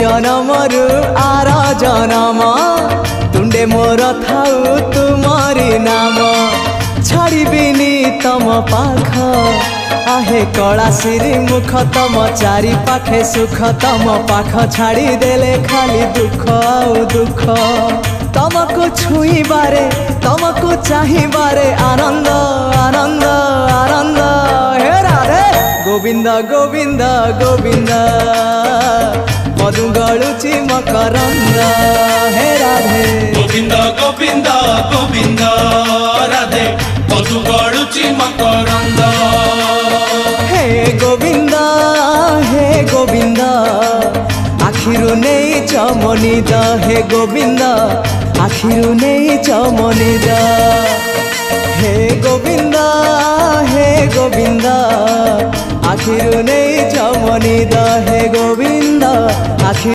जनमरु are जनम तुंडे मोर थाउ तुमरी नाम छाड़बिनी तम पाख आहे कला सिरी मुख तम चारि पाखे सुख तम पाख छाड़ी देले खाली दुख आउ दुख तमको छुईबारे तमको चाहिबारे आनंद आनंद आनंद हे राधे गोविंद गोविंद गोविंद मधु गलुची मकरंद हे राधे गोविंद गोविंद गोविंद राधे मधु गलुची मकरंद हे गोविंद आखिरु नहीं चमनिद हे गोविंद आखिरु नहीं चमनिद हे गोविंद आखिरु नहीं चमनिद हे गोविंद आखिरु